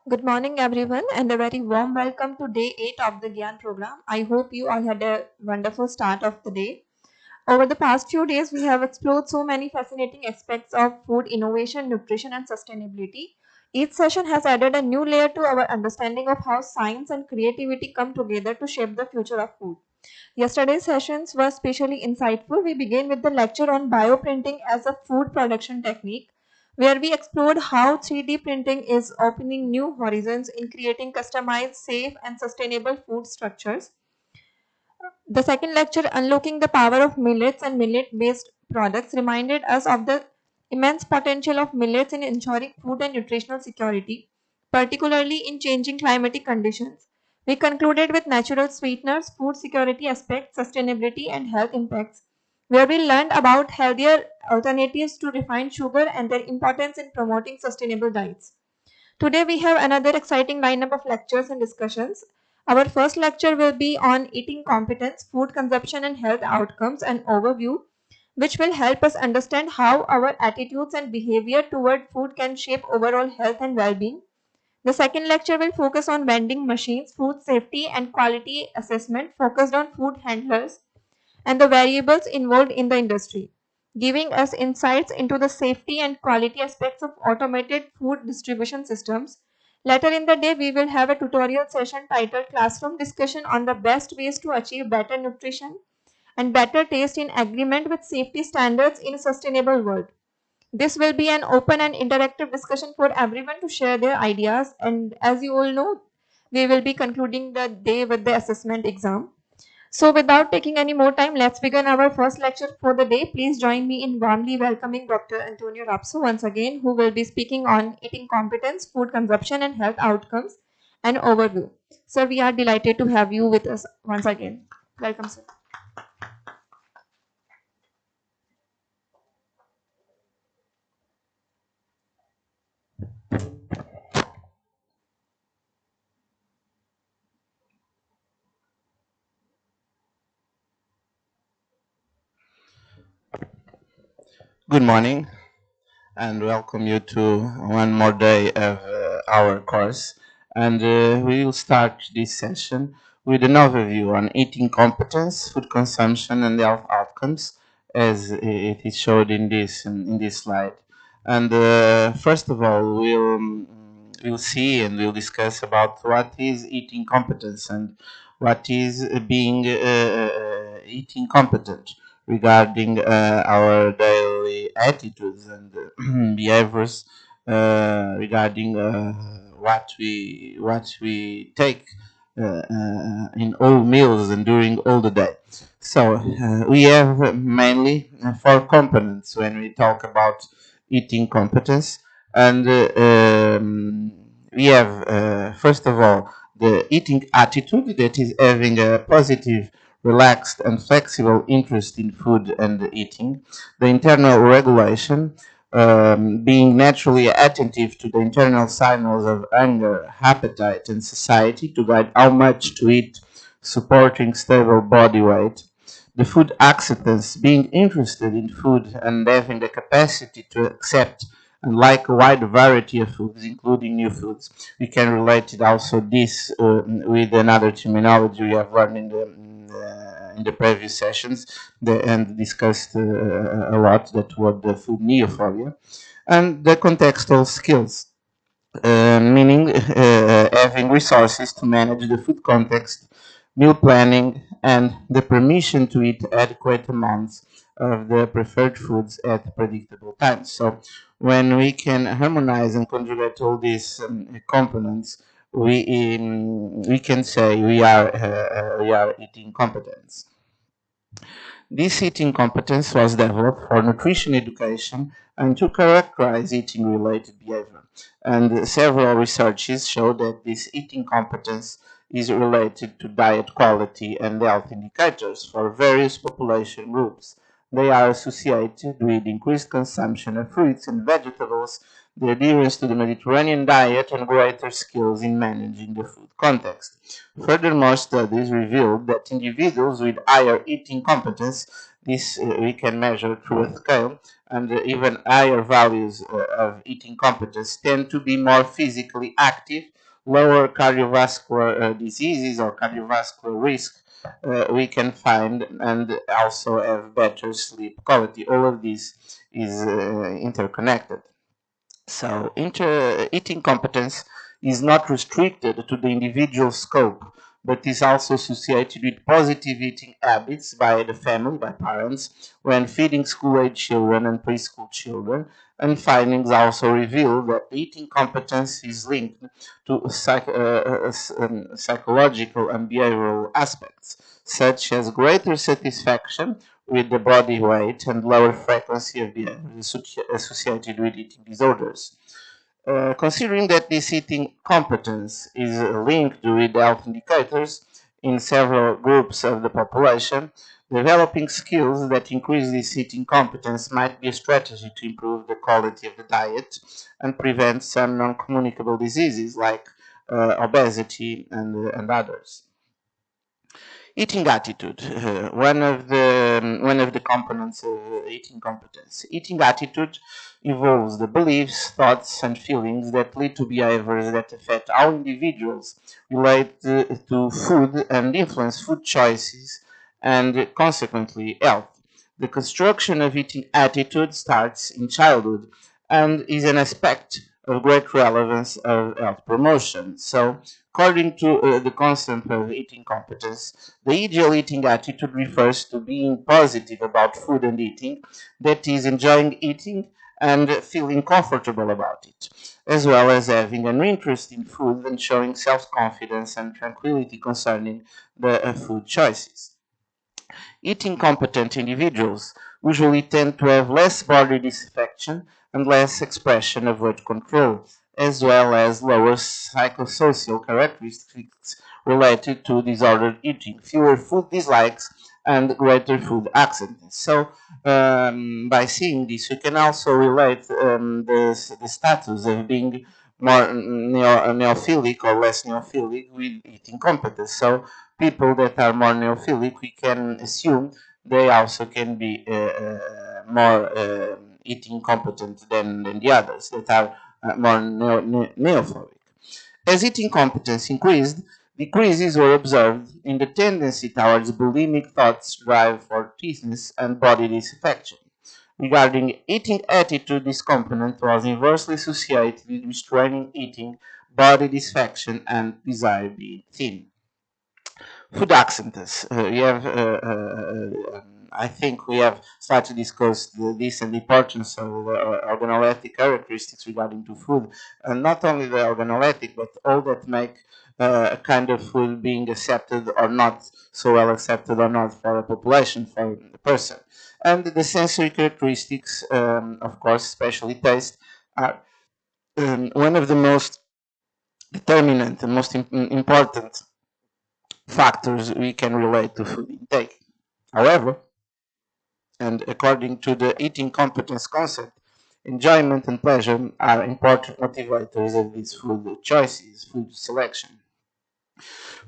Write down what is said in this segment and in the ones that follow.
Good morning, everyone, and a very warm welcome to day 8 of the Gyan program. I hope you all had a wonderful start of the day. Over the past few days, we have explored so many fascinating aspects of food innovation, nutrition, and sustainability. Each session has added a new layer to our understanding of how science and creativity come together to shape the future of food. Yesterday's sessions were especially insightful. We began with the lecture on bioprinting as a food production technique, where we explored how 3D printing is opening new horizons in creating customized, safe, and sustainable food structures. The second lecture, Unlocking the Power of Millets and Millet based Products, reminded us of the immense potential of millets in ensuring food and nutritional security, particularly in changing climatic conditions. We concluded with natural sweeteners, food security aspects, sustainability, and health impacts, where we learned about healthier alternatives to refined sugar and their importance in promoting sustainable diets. Today we have another exciting lineup of lectures and discussions. Our first lecture will be on eating competence, food consumption and health outcomes, and overview, which will help us understand how our attitudes and behavior toward food can shape overall health and well-being. The second lecture will focus on vending machines, food safety and quality assessment focused on food handlers and the variables involved in the industry, giving us insights into the safety and quality aspects of automated food distribution systems. Later in the day, we will have a tutorial session titled Classroom Discussion on the Best Ways to Achieve Better Nutrition and Better Taste in Agreement with Safety Standards in a Sustainable World. This will be an open and interactive discussion for everyone to share their ideas, and as you all know, we will be concluding the day with the assessment exam. So without taking any more time, let's begin our first lecture for the day. Please join me in warmly welcoming Dr. Antonio Rapso once again, who will be speaking on eating competence, food consumption and health outcomes and overview. Sir, we are delighted to have you with us once again. Welcome, sir. Good morning, and welcome you to one more day of our course. And we will start this session with an overview on eating competence, food consumption, and health outcomes, as it is showed in this slide. And first of all, we'll see and we'll discuss about what is eating competence and what is being eating competent regarding our daily attitudes and behaviors regarding what we take in all meals and during all the day. So we have mainly four components when we talk about eating competence, and we have first of all the eating attitude, that is having a positive, relaxed and flexible interest in food and eating. The internal regulation, being naturally attentive to the internal signals of hunger, appetite, and satiety to guide how much to eat, supporting stable body weight. The food acceptance, being interested in food and having the capacity to accept and like a wide variety of foods, including new foods. We can relate it also this with another terminology we have learned in the previous sessions and discussed a lot, that was the food neophoria, and the contextual skills, meaning having resources to manage the food context, meal planning, and the permission to eat adequate amounts of the preferred foods at predictable times. So, when we can harmonize and conjugate all these components, we can say we are eating competence. This eating competence was developed for nutrition education and to characterize eating related behavior. And several researches show that this eating competence is related to diet quality and health indicators for various population groups. They are associated with increased consumption of fruits and vegetables, the adherence to the Mediterranean diet, and greater skills in managing the food context. Furthermore, studies revealed that individuals with higher eating competence This we can measure through a scale, and even higher values of eating competence tend to be more physically active, lower cardiovascular diseases or cardiovascular risk we can find, and also have better sleep quality. All of this is interconnected. So, eating competence is not restricted to the individual scope, but is also associated with positive eating habits by the family, by parents, when feeding school age children and preschool children. And findings also reveal that eating competence is linked to psychological and behavioral aspects, such as greater satisfaction with the body weight and lower frequency of behaviors associated with eating disorders. Considering that this eating competence is linked with health indicators in several groups of the population, developing skills that increase this eating competence might be a strategy to improve the quality of the diet and prevent some non-communicable diseases like obesity and others. Eating attitude, one of the components of eating competence. Eating attitude involves the beliefs, thoughts, and feelings that lead to behaviors that affect how individuals relate to food and influence food choices and consequently health. The construction of eating attitude starts in childhood and is an aspect of great relevance of health promotion. So, according to the concept of eating competence, the ideal eating attitude refers to being positive about food and eating, that is, enjoying eating and feeling comfortable about it, as well as having an interest in food and showing self confidence and tranquility concerning the food choices. Eating competent individuals usually tend to have less body disaffection and less expression of weight control, as well as lower psychosocial characteristics related to disordered eating, fewer food dislikes, and greater food acceptance. So, by seeing this, we can also relate the status of being more neophilic or less neophilic with eating competence. So, people that are more neophilic, we can assume they also can be more eating competent than the others that are more neophobic. As eating competence increased, decreases were observed in the tendency towards bulimic thoughts, drive for teethness, and body disaffection. Regarding eating attitude, this component was inversely associated with restraining eating, body disaffection, and desire being thin. Food accidents. I think we have started to discuss this and the importance of organoleptic characteristics regarding to food, and not only the organoleptic, but all that make a kind of food being accepted or not so well accepted or not for a population, for the person. And the sensory characteristics, of course, especially taste, are one of the most determinant and most important factors we can relate to food intake. However, and according to the eating competence concept, enjoyment and pleasure are important motivators of these food choices, food selection.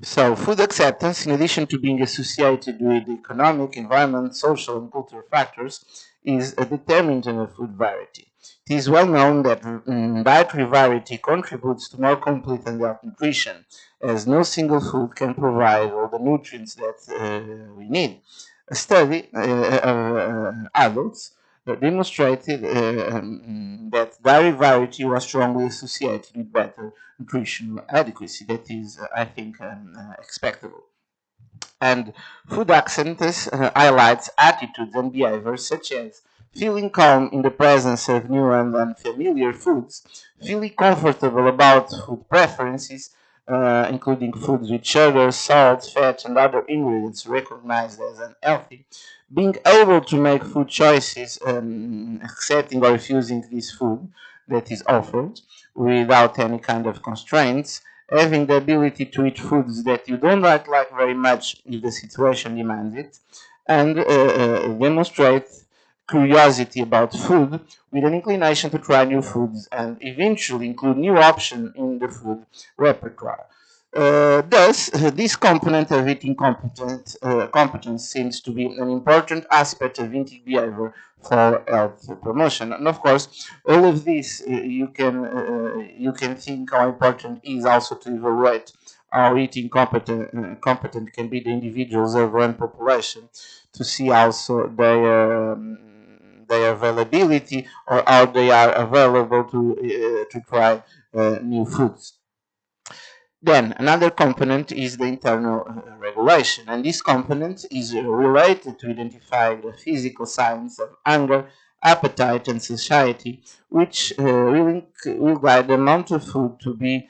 So, food acceptance, in addition to being associated with economic, environment, social, and cultural factors, is a determinant of food variety. It is well known that dietary variety contributes to more complete and healthy nutrition, as no single food can provide all the nutrients that we need. A study of adults demonstrated that dairy variety was strongly associated with better nutritional adequacy. That is, I think, expectable. And food accents highlights attitudes and behaviors such as feeling calm in the presence of new and unfamiliar foods, feeling comfortable about food preferences, including foods with sugar, salt, fat, and other ingredients recognized as unhealthy, being able to make food choices, accepting or refusing this food that is offered without any kind of constraints, having the ability to eat foods that you don't like very much if the situation demands it, and demonstrate curiosity about food with an inclination to try new foods and eventually include new options in the food repertoire. Thus, this component of eating competence seems to be an important aspect of eating behavior for health promotion. And of course, all of this you can think how important is also to evaluate how eating competent can be the individuals of one population to see also their availability or how they are available to try new foods. Then another component is the internal regulation, and this component is related to identify the physical signs of hunger, appetite, and satiety, which will guide the amount of food to be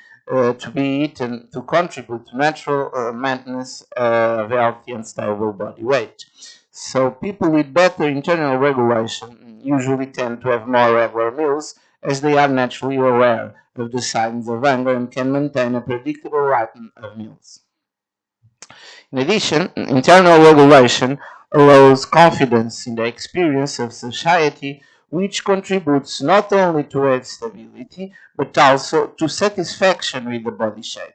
eaten to contribute to natural maintenance of healthy and stable body weight. So people with better internal regulation usually tend to have more regular meals as they are naturally aware of the signs of hunger and can maintain a predictable rhythm of meals. In addition, internal regulation allows confidence in the experience of satiety, which contributes not only to health stability but also to satisfaction with the body shape.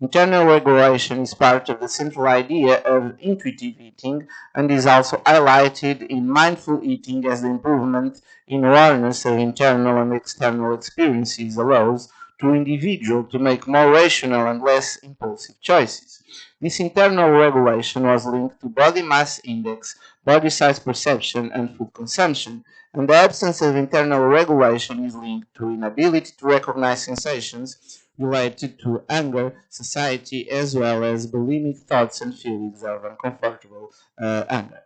Internal regulation is part of the central idea of intuitive eating and is also highlighted in mindful eating as the improvement in awareness of internal and external experiences allows to individual to make more rational and less impulsive choices. This internal regulation was linked to body mass index, body size perception, and food consumption, and the absence of internal regulation is linked to inability to recognize sensations related to anger, satiety, as well as bulimic thoughts and feelings of uncomfortable anger.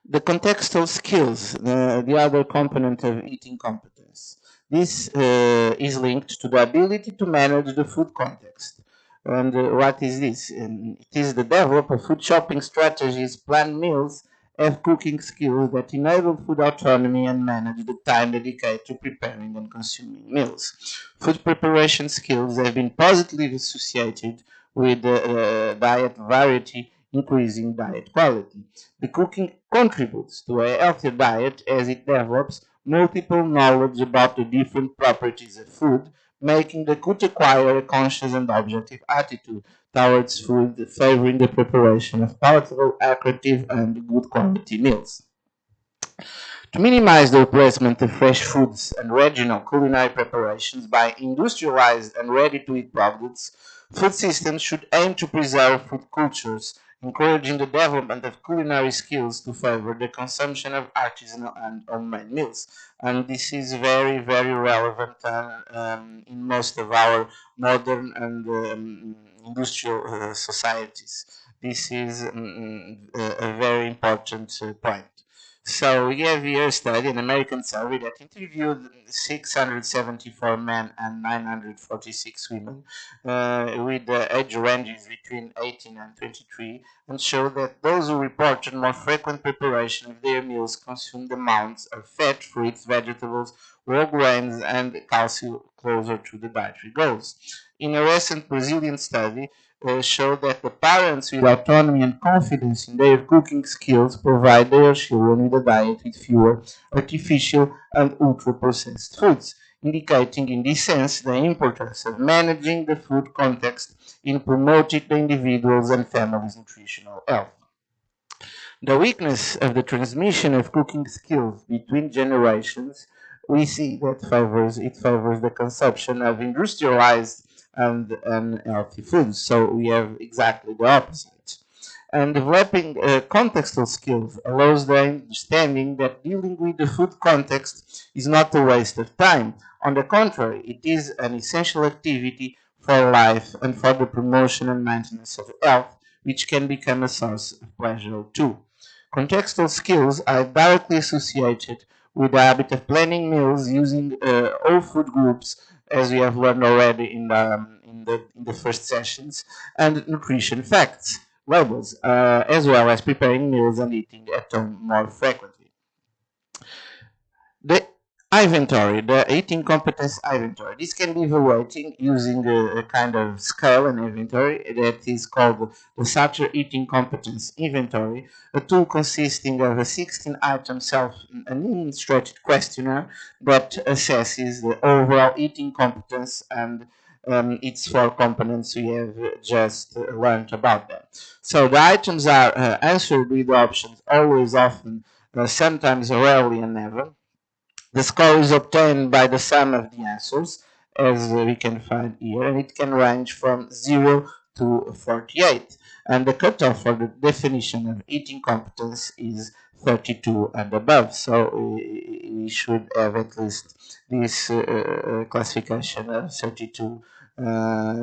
The contextual skills, the other component of eating competence. This is linked to the ability to manage the food context. And what is this? It is the develop of food shopping strategies, plan meals, have cooking skills that enable food autonomy and manage the time dedicated to preparing and consuming meals. Food preparation skills have been positively associated with diet variety, increasing diet quality. The cooking contributes to a healthier diet as it develops multiple knowledge about the different properties of food, making the cook acquire a conscious and objective attitude towards food, favoring the preparation of palatable, accurate, and good quality meals. To minimize the replacement of fresh foods and regional culinary preparations by industrialized and ready-to-eat products, food systems should aim to preserve food cultures, encouraging the development of culinary skills to favor the consumption of artisanal and homemade meals. And this is very, very relevant in most of our modern and industrial societies. This is a very important point. So we have here a study, an American survey that interviewed 674 men and 946 women with age ranges between 18 and 23 and showed that those who reported more frequent preparation of their meals consumed amounts of fat, fruits, vegetables, whole grains, and calcium closer to the dietary goals. In a recent Brazilian study, show that the parents with autonomy and confidence in their cooking skills provide their children with a diet with fewer artificial and ultra-processed foods, indicating in this sense the importance of managing the food context in promoting the individual's and family's nutritional health. The weakness of the transmission of cooking skills between generations, we see that it favors the consumption of industrialized and unhealthy foods. So we have exactly the opposite. And developing contextual skills allows the understanding that dealing with the food context is not a waste of time. On the contrary, it is an essential activity for life and for the promotion and maintenance of health, which can become a source of pleasure too. Contextual skills are directly associated with the habit of planning meals using all food groups, as we have learned already in the first sessions, and nutrition facts, labels, as well as preparing meals and eating at home more frequently. The inventory, the eating competence inventory. This can be evaluated using a kind of scale and inventory that is called the Sacher Eating Competence Inventory, a tool consisting of a 16-item self-administrated questionnaire that assesses the overall eating competence and its four components we have just learned about them. So the items are answered with options always, often, sometimes, rarely, and never. The score is obtained by the sum of the answers, as we can find here, and it can range from 0 to 48. And the cutoff for the definition of eating competence is 32 and above. So we should have at least this classification of 32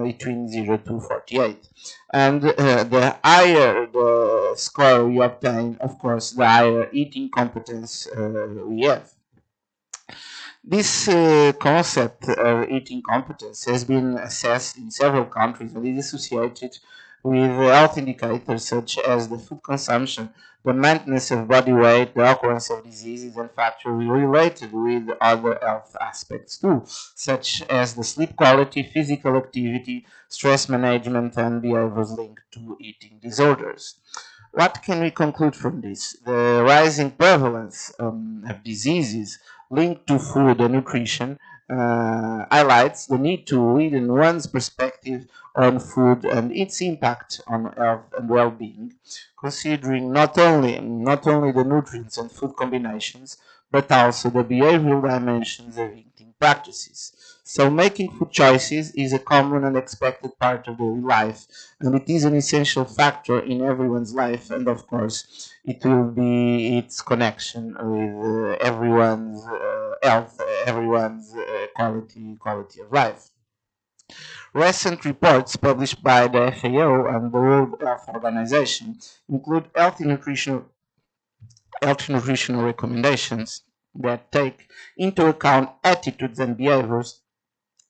between 0 to 48. And the higher the score we obtain, of course, the higher eating competence we have. This concept of eating competence has been assessed in several countries and is associated with health indicators such as the food consumption, the maintenance of body weight, the occurrence of diseases, and factors related with other health aspects too, such as the sleep quality, physical activity, stress management, and behaviors linked to eating disorders. What can we conclude from this? The rising prevalence of diseases linked to food and nutrition highlights the need to read in one's perspective on food and its impact on health and well-being, considering not only the nutrients and food combinations, but also the behavioral dimensions of eating practices. So making food choices is a common and expected part of daily life, and it is an essential factor in everyone's life, and of course it will be its connection with everyone's health, everyone's quality of life. Recent reports published by the FAO and the World Health Organization include healthy nutritional recommendations that take into account attitudes and behaviors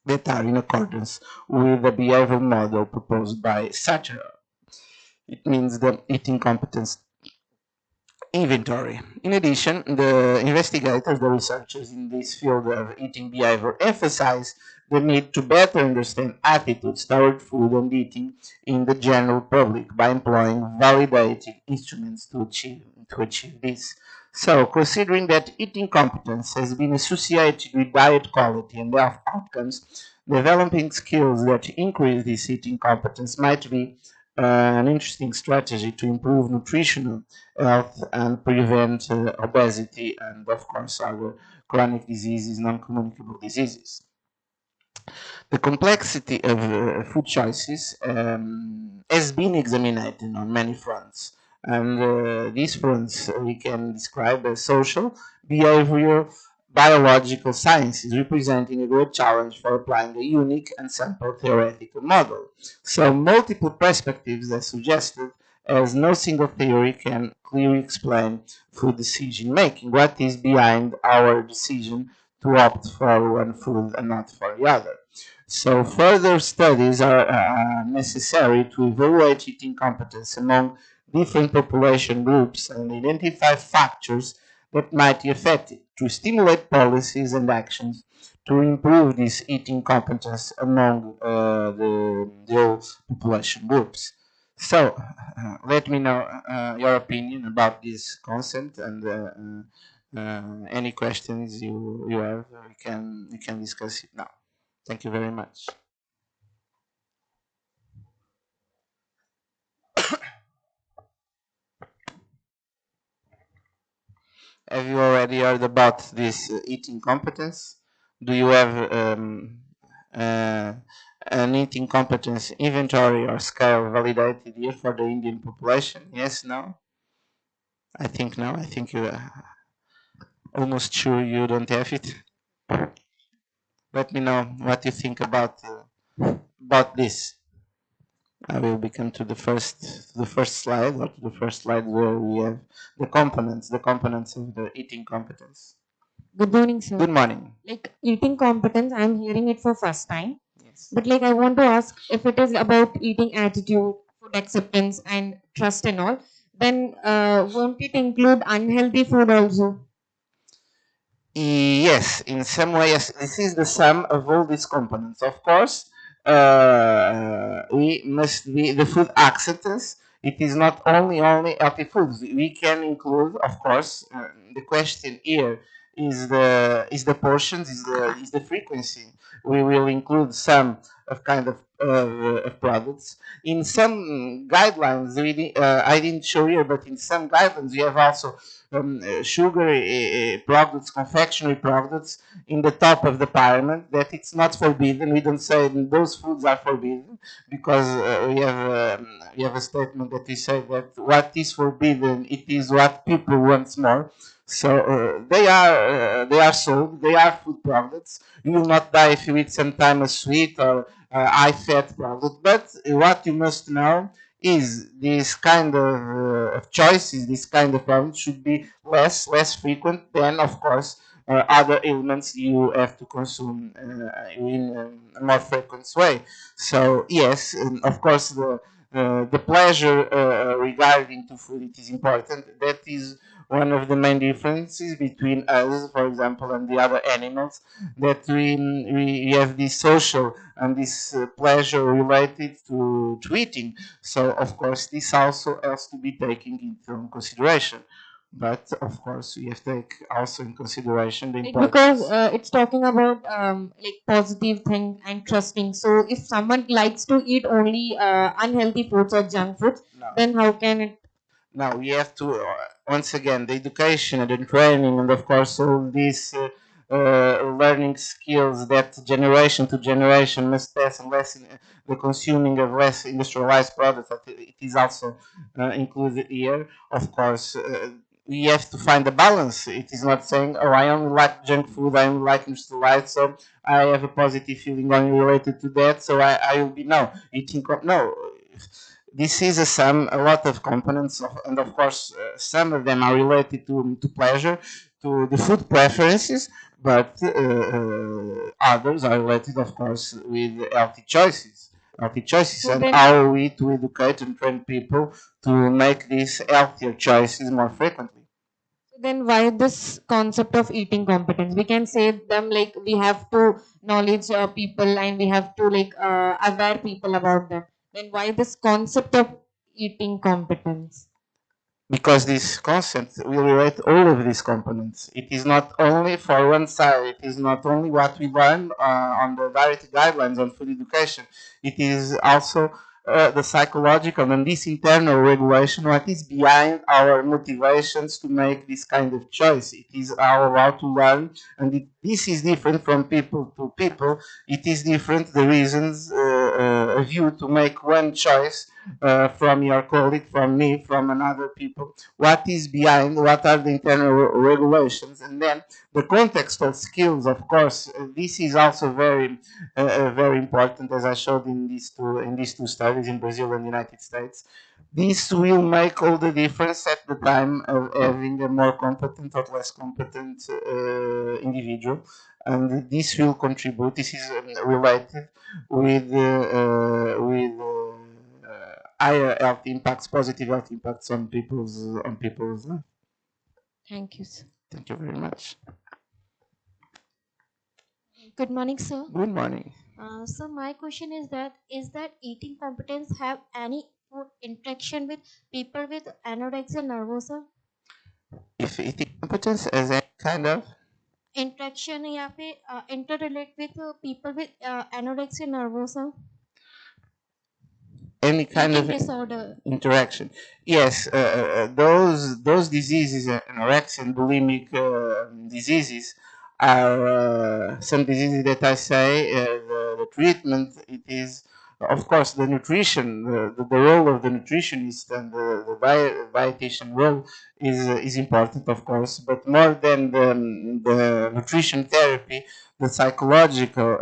that are in accordance with the behavioral model proposed by Sacher. It means the eating competence inventory. In addition, the investigators, the researchers in this field of eating behavior, emphasize the need to better understand attitudes toward food and eating in the general public by employing validated instruments to achieve this. So, considering that eating competence has been associated with diet quality and health outcomes, developing skills that increase this eating competence might be an interesting strategy to improve nutritional health and prevent obesity and, of course, other chronic diseases, non-communicable diseases. The complexity of food choices has been examined on many fronts. And these fronts we can describe as social, behavioral, biological sciences, representing a great challenge for applying a unique and sample theoretical model. So multiple perspectives are suggested, as no single theory can clearly explain food decision making. What is behind our decision to opt for one food and not for the other? So further studies are necessary to evaluate eating competence among different population groups and identify factors that might affect it, to stimulate policies and actions to improve this eating competence among the whole population groups. So, let me know your opinion about this concept, and any questions you have, we can discuss it now. Thank you very much. Have you already heard about this eating competence? Do you have uh, an eating competence inventory or scale validated here for the Indian population? Yes, no? I think no. I think you almost sure you don't have it. Let me know what you think about this. I will become to the first slide, or to the first slide where we have the components of the eating competence. Good morning, sir. Good morning. Like eating competence, I'm hearing it for first time. Yes. But like I want to ask if it is about eating attitude, food acceptance, and trust and all, then won't it include unhealthy food also? Yes, in some way, yes. This is the sum of all these components. Of course, we must be the food acceptance. It is not only healthy foods. We can include, of course, the question here is the portions, is the frequency. We will include some of kind of products in some guidelines. I didn't show here, but in some guidelines we have also sugar products, confectionery products in the top of the pyramid, that it's not forbidden. We don't say those foods are forbidden, because we have a statement that we say that what is forbidden, it is what people want more. So they are sold. They are food products. You will not die if you eat sometime a sweet or high fat product. But what you must know is this kind of choices, this kind of products should be less frequent than, of course, other elements you have to consume in a more frequent way. So yes, of course, the pleasure regarding to food, it is important. That is one of the main differences between us, for example, and the other animals, that we have this social and this pleasure related to eating. So of course this also has to be taken into consideration. But of course we have to take also in consideration the Like because importance. it's talking about like positive thing and trusting. So if someone likes to eat only unhealthy foods or junk foods, No. then how can it? Now we have to once again the education and the training, and of course all these learning skills that generation to generation must pass, and less the consuming of less industrialized products. That it is also included here. Of course, we have to find a balance. It is not saying, oh, I only like junk food, I only like industrialized, so I have a positive feeling only related to that, so I will be no eating. No, this is a lot of components, and of course, some of them are related to pleasure, to the food preferences, but others are related, of course, with healthy choices, So and then, how we to educate and train people to make these healthier choices more frequently. why this concept of eating competence? We can say them like we have to knowledge people and we have to like aware people about them. Then why this concept of eating competence? Because this concept will relate all of these components. It is not only for one side, it is not only what we learn on the dietary guidelines on food education, it is also the psychological and this internal regulation, what is behind our motivations to make this kind of choice. It is our how to learn, and this is different from people to people. It is different the reasons of you to make one choice from your colleague, from me, from another people. What is behind? What are the internal regulations? And then the context of skills, of course, this is also very important, as I showed in these two studies in Brazil and the United States. This will make all the difference at the time of having a more competent or less competent individual, and this will contribute. This is related with higher health impacts, positive health impacts on people's life. Thank you, sir. Thank you very much. Good morning, sir. Good morning. So my question is that eating competence have any food interaction with people with anorexia nervosa? If eating competence as any kind of interaction या फिर interrelate with people with anorexia nervosa any kind eating of disorder interaction. Yes, those diseases, anorexia and bulimic diseases, are some diseases that I say the treatment. It is, of course, the nutrition, the role of the nutritionist and the dietitian role is important, of course, but more than the nutrition therapy, the psychological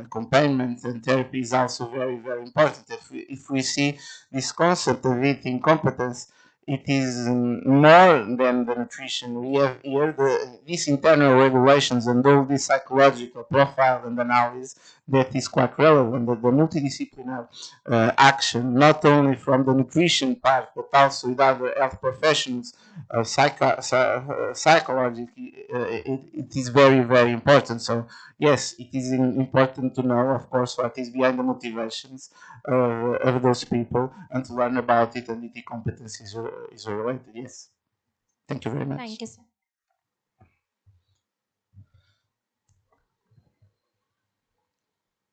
accompaniment and therapy is also very important. If we see this concept of eating competence, it is more than the nutrition. We have here these internal regulations and all this psychological profile and analysis that is quite relevant. That the multidisciplinary action, not only from the nutrition part, but also with other health professionals, psychologically, it is very important. So yes, it is important to know, of course, what is behind the motivations of those people and to learn about it, and the competencies is related. Yes. Thank you very much. Thank you sir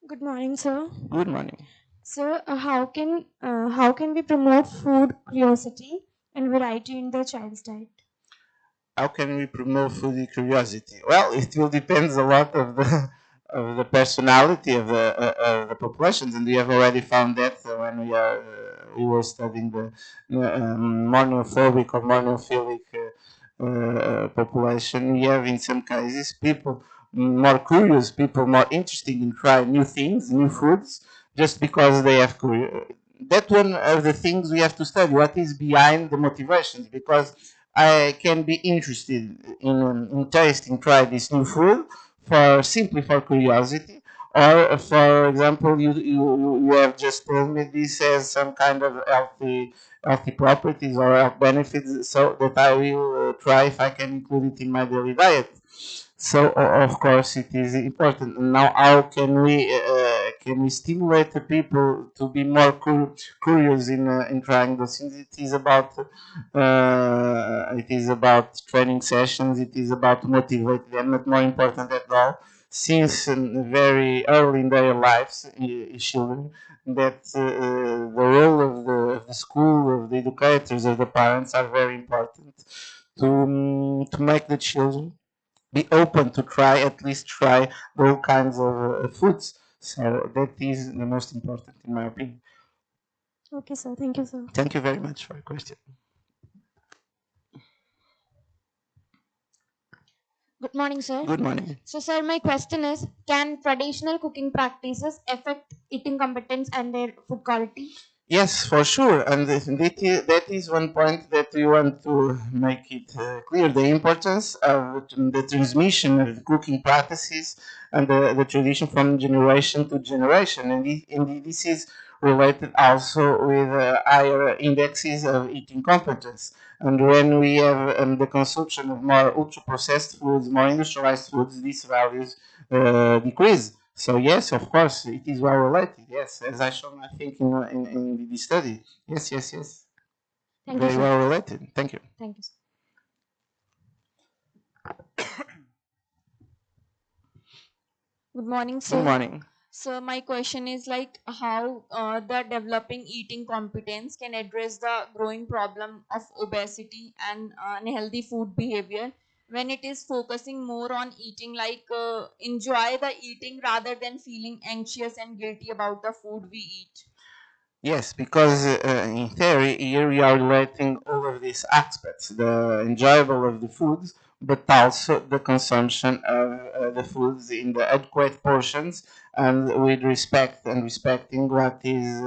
Good morning, sir. Good morning. Sir, how can we promote food curiosity and variety in the child's diet? How can we promote foodie curiosity? Well, it will depend a lot of the of the personality of the populations, and we have already found that when we were studying the monophobic or monophilic population. We have in some cases people more curious, people more interested in trying new things, new foods, just because they have curiosity. That one of the things we have to study. What is behind the motivations? Because I can be interested in tasting, try this new food for simply for curiosity, or for example, you have just told me this has some kind of healthy properties or health benefits, so that I will try if I can include it in my daily diet. So of course it is important. Now, how can we stimulate the people to be more curious in trying those things? It is about training sessions. It is about motivate them. But more important than all, since very early in their lives, children, that the role of the school, of the educators, of the parents are very important to make the children be open to try, at least try all kinds of foods. So that is the most important in my opinion. Okay, sir. Thank you, sir. Thank you very much for your question. Good morning, sir. Good morning. So, sir, my question is, can traditional cooking practices affect eating competence and their food quality? Yes, for sure, and that is one point that we want to make it clear: the importance of the transmission of cooking practices and the tradition from generation to generation, and this is related also with higher indexes of eating competence. And when we have the consumption of more ultra-processed foods, more industrialized foods, these values decrease. So yes, of course, it is well related. Yes, as I shown, I think in the study. Yes, yes, yes. Thank you, Very sir. well related. Thank you. Thank you, sir. Good morning, Good sir. morning. So my question is like how the developing eating competence can address the growing problem of obesity and unhealthy food behavior when it is focusing more on eating like enjoy the eating rather than feeling anxious and guilty about the food we eat. Yes, because in theory, here we are relating all of these aspects, the enjoyable of the foods, but also the consumption of the foods in the adequate portions and with respect and respecting what is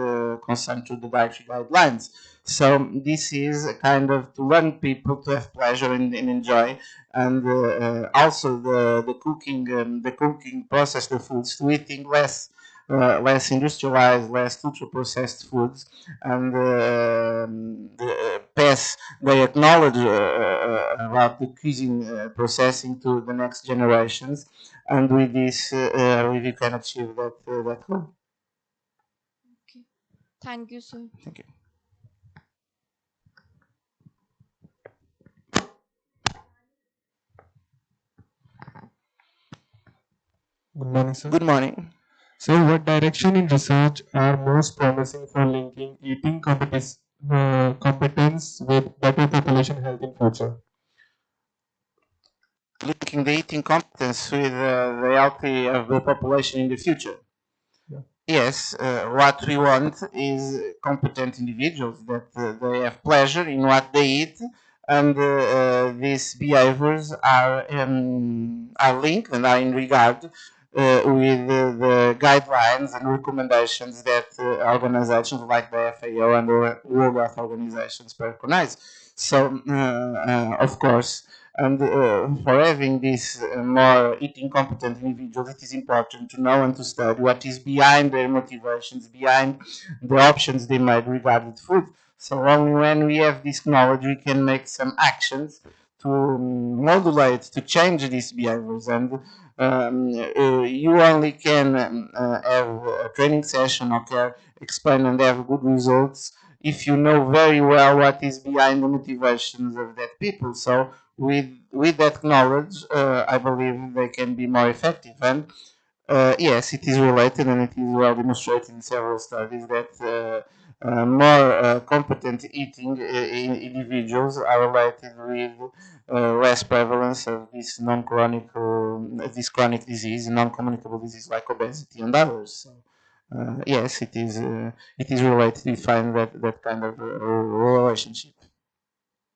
concerned to the dietary guidelines. So this is a kind of to learn people to have pleasure and enjoy, and also the cooking process, the foods, to eating less industrialized, less ultra-processed foods, and pass they acknowledge about the cuisine processing to the next generations, and with this, we can achieve that goal. Okay. Thank you, sir. Thank you. Good morning, sir. Good morning. So, what direction in research are most promising for linking eating competence with better population health in future? Linking the eating competence with the healthy of the population in the future. Yeah. Yes, what we want is competent individuals that they have pleasure in what they eat, and these behaviors are linked and are in regard with the guidelines and recommendations that organizations like the FAO and the World Health Organizations preconize. So, of course, and for having these more eating competent individuals, it is important to know and to study what is behind their motivations, behind the options they made regarding food. So only when we have this knowledge, we can make some actions to modulate, to change these behaviors. And you only can have a training session or care explain and have good results if you know very well what is behind the motivations of that people. So with that knowledge, I believe they can be more effective. And Yes, it is related, and it is well demonstrated in several studies that more competent eating individuals are related with less prevalence of this non-chronic, this chronic disease, non-communicable disease like obesity and others. So, yes, it is related. We find that kind of relationship.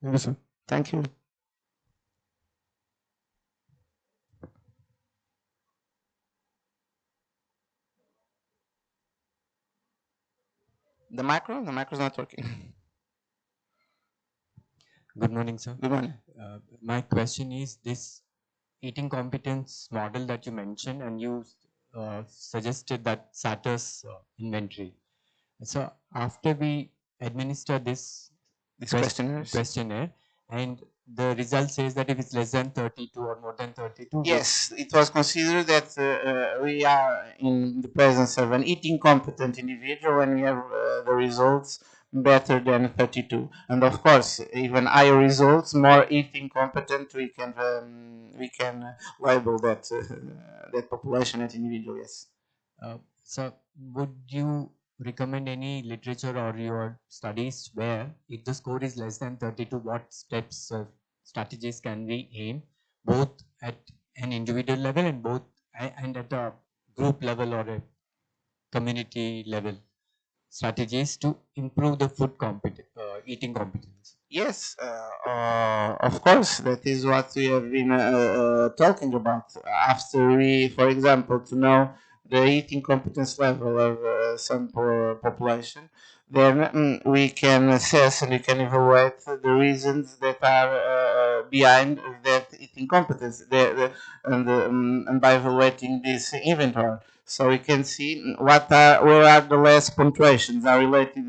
Thank you, sir. Thank you. The micro is not working. Good morning, sir. Good morning. My question is this eating competence model that you mentioned, and you suggested that SATUS inventory. So after we administer this These questionnaires. questionnaire, and the result says that if it's less than 32 or more than 32, Yes, it was considered that we are in the presence of an eating competent individual when we have the results better than 32. And of course, even higher results, more eating competent, we can label that that population, that individual. Yes. so would you recommend any literature or your studies where if the score is less than 32, what steps or strategies can we aim both at an individual level and both and at a group level or a community level strategies to improve the eating competence? Yes, of course, that is what we have been talking about. After we, for example, to know the eating competence level of some population, then we can assess and we can evaluate the reasons that are behind that eating competence, and by evaluating this inventory. So we can see where are the less punctuations are related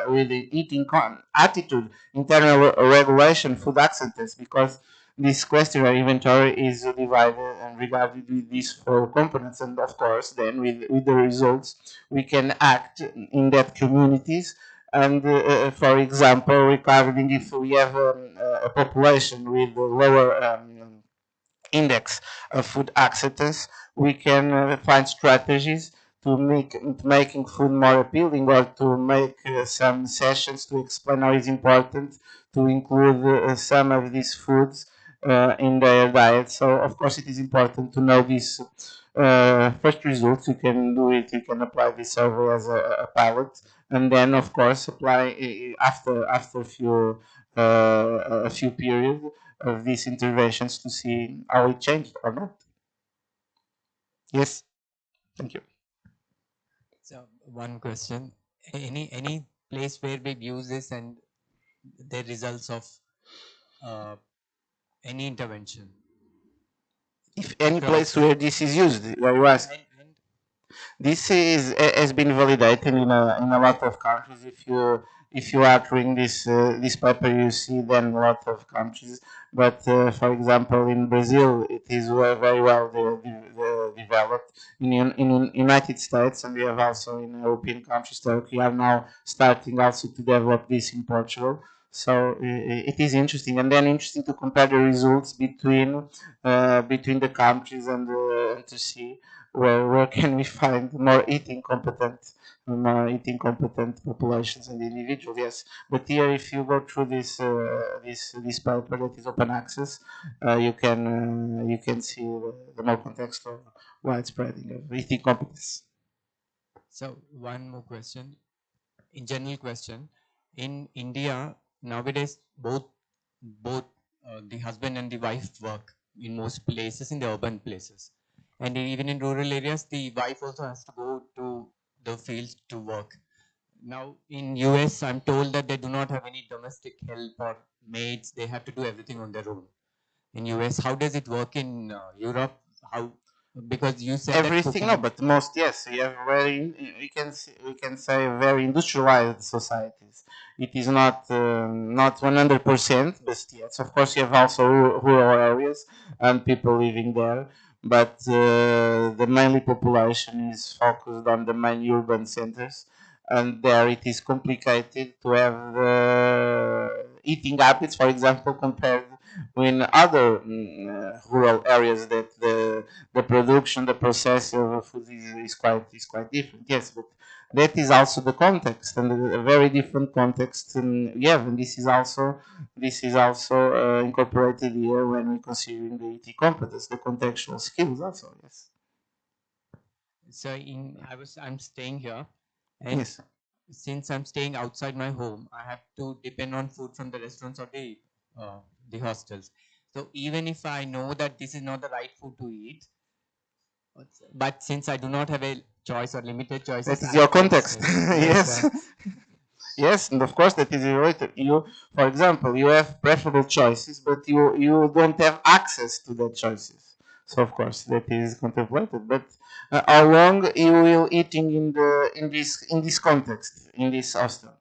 with the eating attitude, internal regulation, food acceptance, because this questionnaire inventory is divided and regarded with these four components, and of course then with the results we can act in that communities. And for example, regarding if we have a population with lower index of food acceptance, we can find strategies to making food more appealing, or to make some sessions to explain how it's important to include some of these foods in their diet. So of course it is important to know these first results. You can do it, you can apply this survey as a pilot, and then of course apply after a few periods of these interventions to see how it changed or not. Yes, thank you. So one question, any place where we use this and the results of uh, any intervention If any across place where this is used, where you ask, and this has been validated in a lot of countries. If you are doing this paper, you see then a lot of countries. But for example, in Brazil, it is very well developed. In United States, and we have also in European countries that we are now starting also to develop this in Portugal. So it is interesting, and then interesting to compare the results between the countries, and to see where can we find more eating competent populations and individuals. Yes, but here if you go through this paper that is open access, you can see the more contextual widespreading of eating competence. so one more question, in general question, in India nowadays both the husband and the wife work in most places in the urban places, and even in rural areas the wife also has to go to the fields to work. Now in US I'm told that they do not have any domestic help or maids, they have to do everything on their own. In US, how does it work in Europe? How, because you said that Everything, no, cooking. but most, yes, we have we can say very industrialized societies. It is not 100%, but yes, of course you have also rural areas and people living there, but the mainly population is focused on the main urban centers, and there it is complicated to have eating habits, for example, compared with other rural areas that the production, the process of food is quite different. Yes, but that is also the context and a very different context. And yeah, and this is also incorporated here when we considering the ET competence, the contextual skills also. Yes. So I'm staying here, and Yes. since I'm staying outside my home, I have to depend on food from the restaurants or the hostels. So even if I know that this is not the right food to eat, but since I do not have a choice or limited choices, That is I your can context. say yes. Yes. Yes, and of course that is related. You, for example, you have preferable choices, but you don't have access to the choices. So of course that is contemplated. But how long you will eating in this context in this hostel,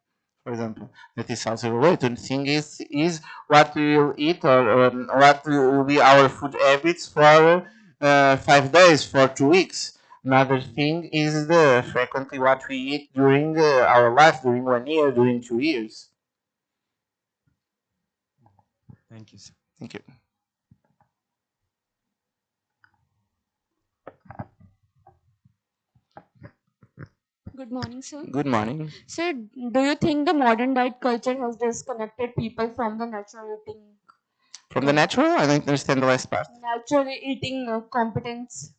for example, that is also related. The thing is what we will eat or what will be our food habits for 5 days, for 2 weeks. Another thing is the frequently what we eat during our life, during 1 year, during 2 years. Thank you, sir. Thank you. Good morning, sir. Good morning. Sir, do you think the modern diet culture has disconnected people from the From the natural, I don't understand the last part. natural eating competence?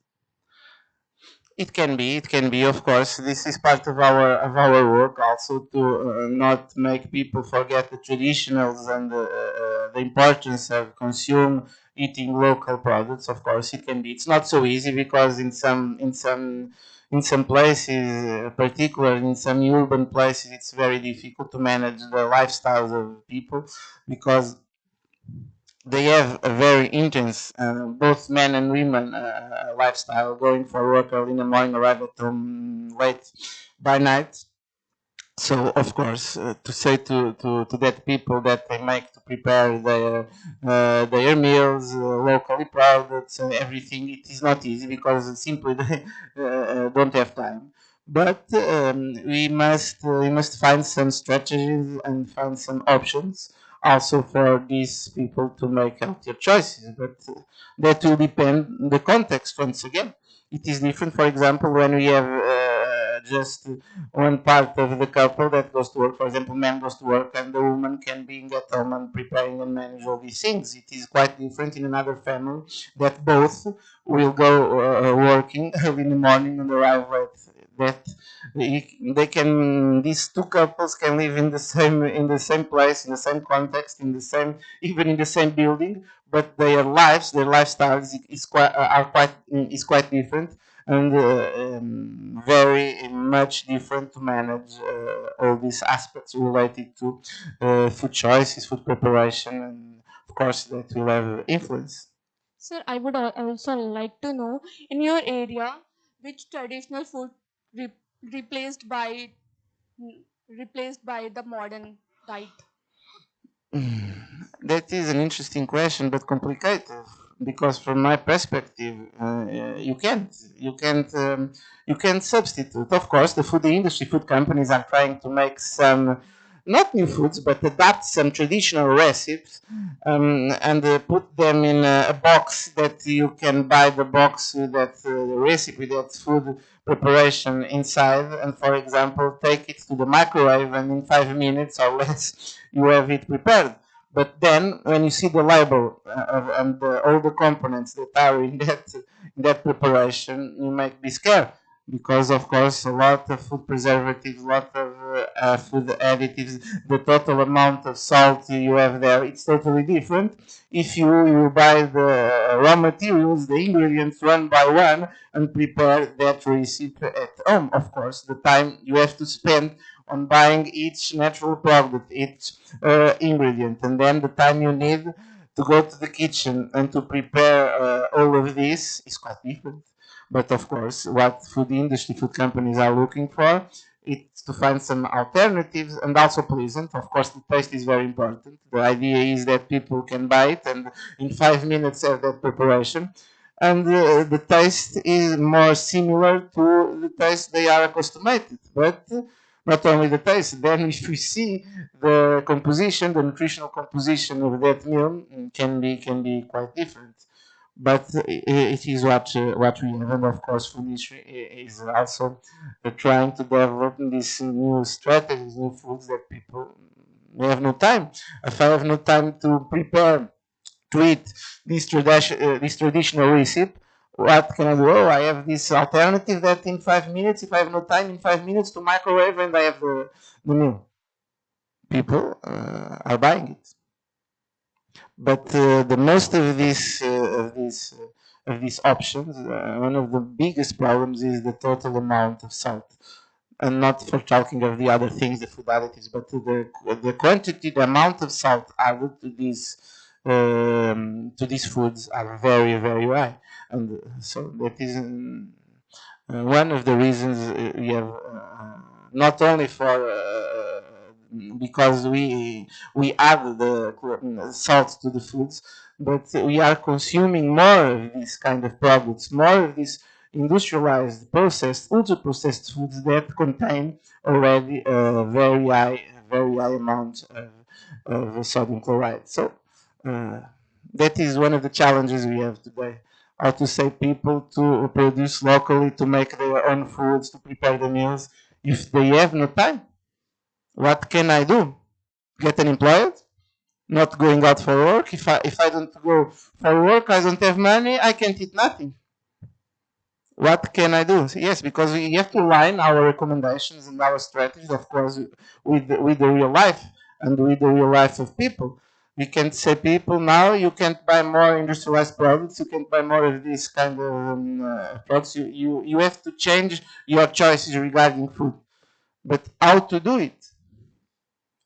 It can be, of course. This is part of our work also to not make people forget the traditionals and the importance of consume eating local products. Of course, it can be. It's not so easy because in some places, particularly in some urban places, it's very difficult to manage the lifestyles of people because they have a very intense, both men and women, lifestyle, going for work early in the morning, arrive at home late by night. So of course, to say to that people that they make to prepare their meals, locally products, and everything, it is not easy because simply they don't have time. But we must find some strategies and find some options also for these people to make healthier choices. But that will depend on the context once again. It is different, for example, when we have just one part of the couple that goes to work. For example, man goes to work and the woman can be at home and preparing and manage all these things. It is quite different in another family that both will go working early in the morning and arrive late. That they can, these two couples can live in the same place, in the same context, in the same, even in the same building, but their lives, their lifestyles is quite different and very much different to manage all these aspects related to food choices, food preparation, and of course that will have influence. Sir, I would also like to know in your area which traditional food re- replaced by replaced by the modern diet. That is an interesting question, but complicated because, from my perspective, you can't substitute. Of course, the food industry, food companies are trying to make some not new foods, but adapt some traditional recipes and put them in a box that you can buy the box with that recipe, that food preparation inside, and for example, take it to the microwave, and in 5 minutes or less, you have it prepared. But then, when you see the label and all the components that are in that preparation, you might be scared because, of course, a lot of food preservatives, a lot of food additives, the total amount of salt you have there, it's totally different. If you buy the raw materials, the ingredients one by one, and prepare that recipe at home, of course, the time you have to spend on buying each natural product, each ingredient, and then the time you need to go to the kitchen and to prepare all of this is quite different. But of course, what food industry, food companies are looking for, it's to find some alternatives and also pleasant. Of course, the taste is very important. The idea is that people can buy it and in 5 minutes have that preparation. And the taste is more similar to the taste they are accustomed to. But not only the taste, then if we see the composition, the nutritional composition of that meal can be quite different. but it is what we have, and of course, food industry is also trying to develop these new strategies, new foods that people have no time. If I have no time to prepare to eat this traditional recipe, what can I do? Oh, I have this alternative that in 5 minutes, if I have no time in 5 minutes to microwave, and I have the meal. People are buying it. But the most of these options, one of the biggest problems is the total amount of salt. And not for talking of the other things, the food additives, but the quantity, the amount of salt added to these foods are very very high, and so that is one of the reasons we have not only for because we add the salt to the foods, but we are consuming more of these kind of products, more of these industrialized, processed, ultra processed foods that contain already a very high amount of sodium chloride. So that is one of the challenges we have today. How to say people to produce locally, to make their own foods, to prepare the meals, if they have no time. What can I do? Get unemployed? Not going out for work? If I don't go for work, I don't have money, I can't eat nothing. What can I do? Yes, because we have to align our recommendations and our strategies, of course, with the real life and with the real life of people. We can't say people now you can't buy more industrialized products, you can't buy more of this kind of products. You have to change your choices regarding food. But how to do it?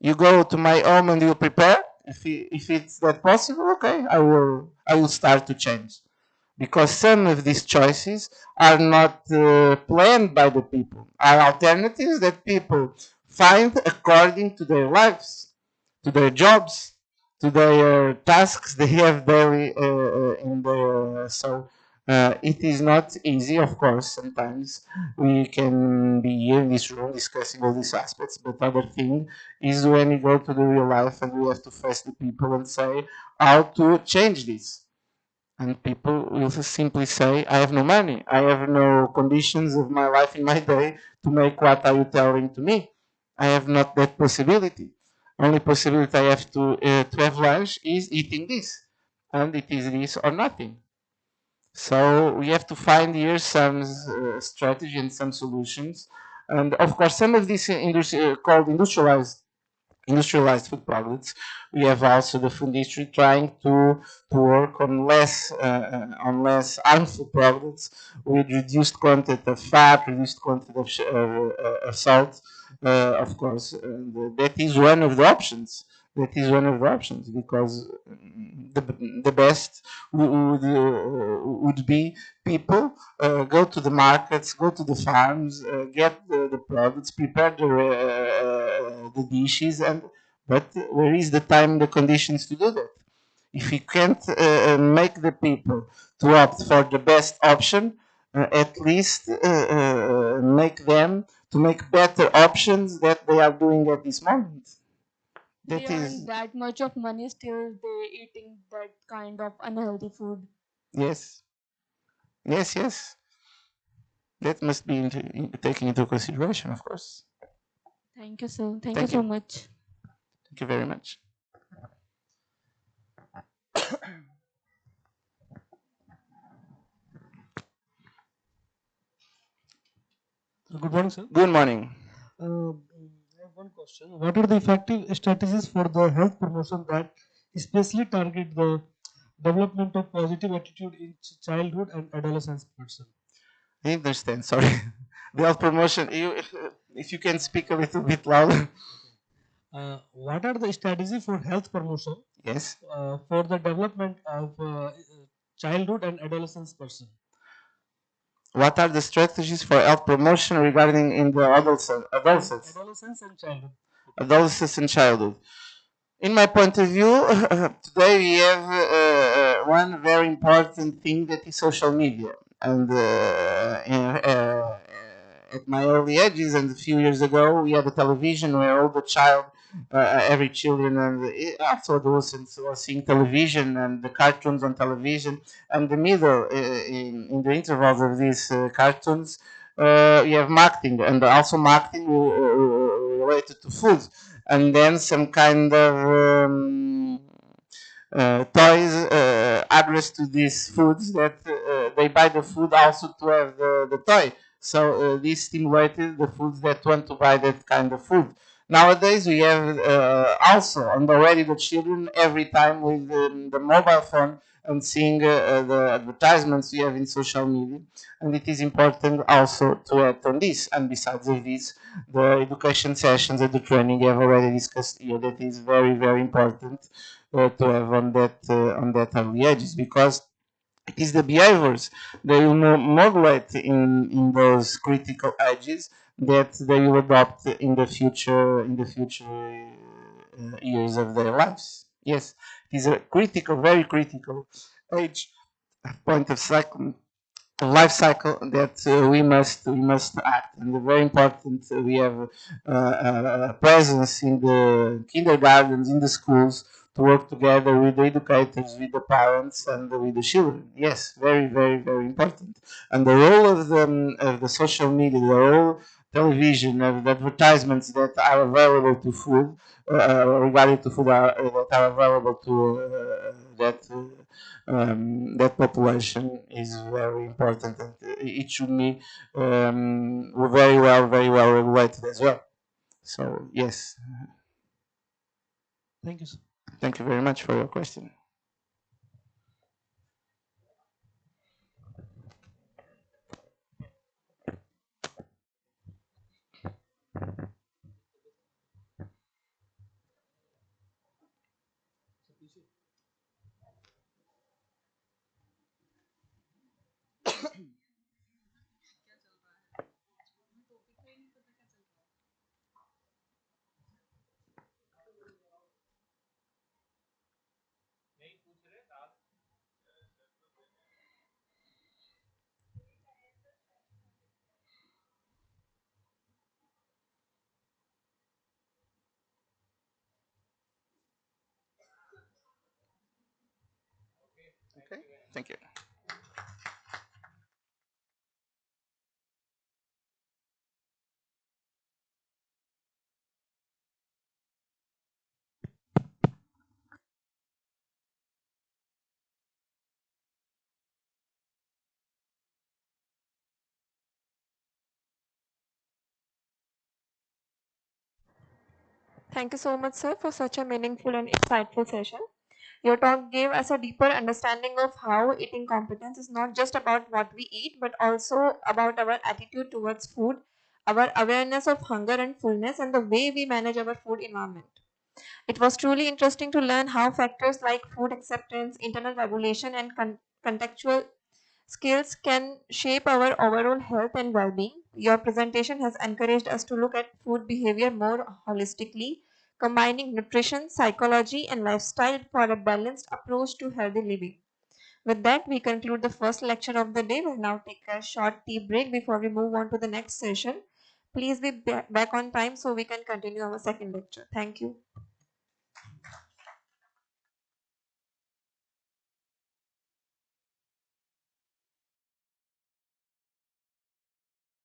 You go to my home and you prepare. If it's that possible, okay, I will start to change, because some of these choices are not planned by the people, are alternatives that people find according to their lives, to their jobs, to their tasks they have daily in their so. It is not easy, of course. Sometimes we can be here in this room discussing all these aspects, but other thing is when we go to the real life and we have to face the people and say how to change this. And people will simply say, I have no money. I have no conditions of my life in my day to make what are you telling to me. I have not that possibility. Only possibility I have to have lunch is eating this. And it is this or nothing. So we have to find here some strategy and some solutions. And of course, some of these called industrialized food products. We have also the food industry trying to work on less harmful products with reduced content of fat, reduced content of salt. Of course, that is one of the options. That is one of the options, because the best would be people go to the markets, go to the farms, get the products, prepare the dishes, and but where is the time, the conditions to do that? If you can't make the people to opt for the best option, at least make them to make better options that they are doing at this moment. They That is earn that much of money, still they eating that kind of unhealthy food. yes, yes. That must be taken into consideration, of course. Thank you, sir. Thank you Thank so you. much. Thank you very much. Good morning, sir. Good morning. I have one question. What are the effective strategies for the health promotion that especially target the development of positive attitude in childhood and adolescence person? I understand. Sorry. The health promotion. If you can speak a little bit louder. What are the strategy for health promotion Yes. for the development of childhood and adolescence person? What are the strategies for health promotion regarding in the Adolescence and childhood. adolescence and childhood? In my point of view, today we have one very important thing, that is social media. And at my early ages and a few years ago, we had a television where all the child every children and also adolescents are seeing television and the cartoons on television, and the middle in the intervals of these cartoons, you have marketing, and also marketing related to food, and then some kind of toys addressed to these foods that they buy the food also to have the toy. So this stimulated the foods that want to buy that kind of food. Nowadays we have also, and already the children every time with the mobile phone and seeing the advertisements we have in social media, and it is important also to add on this. And besides of this, the education sessions and the training I have already discussed here, that is very very important to have on that early ages, because it is the behaviors they will modulate in those critical ages that they will adopt in the future years of their lives. Yes, it is a critical, very critical age, point of cycle, life cycle that we must act. And very important, we have a presence in the kindergartens, in the schools, to work together with the educators, with the parents, and with the children. Yes, very very very important. And the role of the social media, the role television, of the advertisements that are available to food, regarding to food, that are available to that population is very important, and it should be very well regulated as well. So yes, Thank you, sir. thank you very much for your question. Okay, thank you. Thank you so much, sir, for such a meaningful and insightful session. Your talk gave us a deeper understanding of how eating competence is not just about what we eat, but also about our attitude towards food, our awareness of hunger and fullness, and the way we manage our food environment. It was truly interesting to learn how factors like food acceptance, internal regulation, and contextual skills can shape our overall health and well being. Your presentation has encouraged us to look at food behavior more holistically, combining nutrition, psychology, and lifestyle for a balanced approach to healthy living. With that, we conclude the first lecture of the day. We'll now take a short tea break before we move on to the next session. Please be back on time so we can continue our second lecture. Thank you.